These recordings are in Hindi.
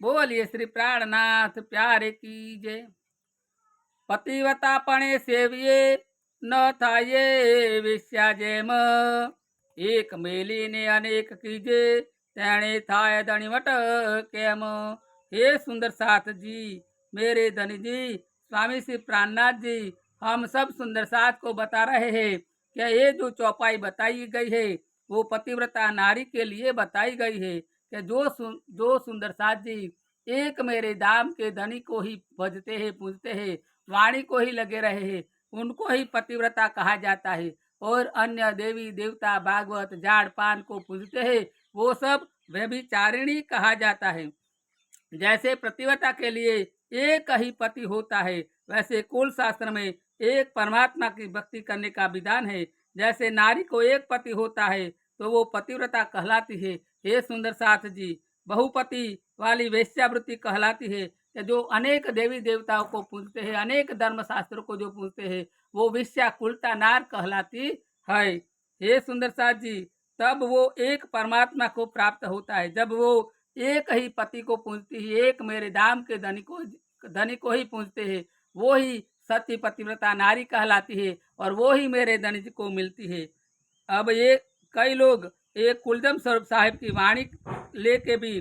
बोलिए श्री प्राणनाथ प्यारे की जय। पतिव्रता पणे सेविये न था ये विश्या जेम, एक मेली ने अनेक कीजे तेणे थाय दणिवट केम। हे सुंदर साथ जी, मेरे धनी जी, स्वामी श्री प्राणनाथ जी, हम सब सुंदर साथ को बता रहे हैं कि ये जो चौपाई बताई गई है वो पतिव्रता नारी के लिए बताई गई है कि जो सुंदर साथ जी एक मेरे धाम के धनी को ही भजते हैं पूजते हैं, वाणी को ही लगे रहे हैं, उनको ही पतिव्रता कहा जाता है। और अन्य देवी देवता भागवत झाड़ पान को पूजते हैं, वो सब व्यभिचारिणी कहा जाता है। जैसे प्रतिव्रता के लिए एक ही पति होता है, वैसे कुल शास्त्र में एक परमात्मा की भक्ति करने का विधान है। जैसे नारी को एक पति होता है तो वो पतिव्रता कहलाती है। हे सुंदर साथ जी, बहुपति वाली वेश्यावृत्ति कहलाती है कि जो अनेक देवी देवताओं को पूजते हैं, अनेक धर्म शास्त्रों को जो पूजते हैं, वो वेश्या कुलता नार कहलाती है। हे सुंदर साथ जी, तब वो एक परमात्मा को प्राप्त होता है जब वो एक ही पति को पूजती है, एक मेरे धाम के धनी को ही पूजते हैं, वो ही सत्य पतिव्रता नारी कहलाती है और वो ही मेरे धनी को मिलती है। अब ये कई लोग एक कुलदम स्वरूप साहिब की वाणी लेके भी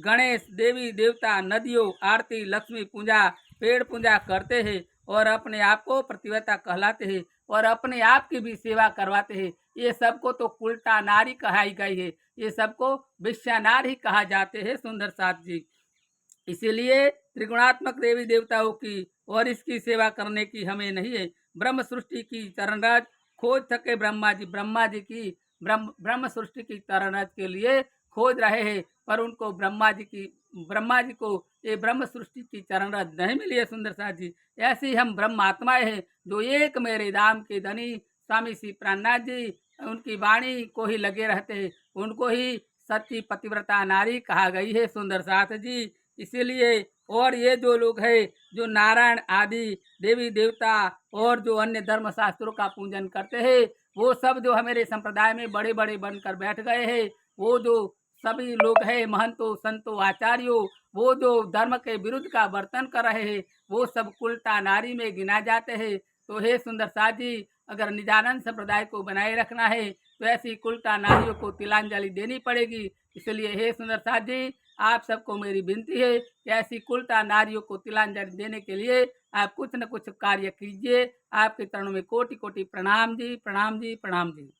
गणेश देवी देवता नदियों आरती लक्ष्मी पूजा पेड़ पूजा करते हैं और अपने आप को प्रतिव्रता कहलाते हैं और अपने आप की भी सेवा करवाते हैं। ये सबको तो उल्टा नारी कहाई गई है, ये सबको विश्या नारी कहा जाते हैं सुंदर साथ जी। इसीलिए त्रिगुणात्मक देवी देवताओं की और इसकी सेवा करने की हमें नहीं है। ब्रह्म सृष्टि की चरणराज खोज थके ब्रह्मा जी की ब्रह्म सृष्टि की चरणराज के लिए खोज रहे हैं, पर उनको ब्रह्मा जी को ये ब्रह्म सृष्टि की चरणराज नहीं मिली है सुंदर साथ जी। ऐसी हम ब्रह्म आत्माएं हैं जो एक मेरे धाम के धनी स्वामी श्री प्राणनाथ जी उनकी वाणी को ही लगे रहते हैं, उनको ही सच्ची पतिव्रता नारी कहा गई है सुंदर साथ जी। इसीलिए और ये जो लोग हैं जो नारायण आदि देवी देवता और जो अन्य धर्म शास्त्रों का पूजन करते हैं, वो सब जो हमारे संप्रदाय में बड़े बड़े बनकर बैठ गए हैं, वो जो सभी लोग हैं महंतों संतों आचार्यों, वो जो धर्म के विरुद्ध का वर्तन कर रहे हैं, वो सब कुलटा नारी में गिना जाते हैं। तो हे सुंदर साथ जी, अगर निजानंद संप्रदाय को बनाए रखना है तो ऐसी कुलटा नारियों को तिलांजलि देनी पड़ेगी। इसलिए हे सुंदर साथ जी, आप सबको मेरी विनती है कि ऐसी कुलटा नारियों को तिलांजलि देने के लिए आप कुछ न कुछ कार्य कीजिए। आपके चरणों में कोटि कोटि प्रणाम जी, प्रणाम जी, प्रणाम जी।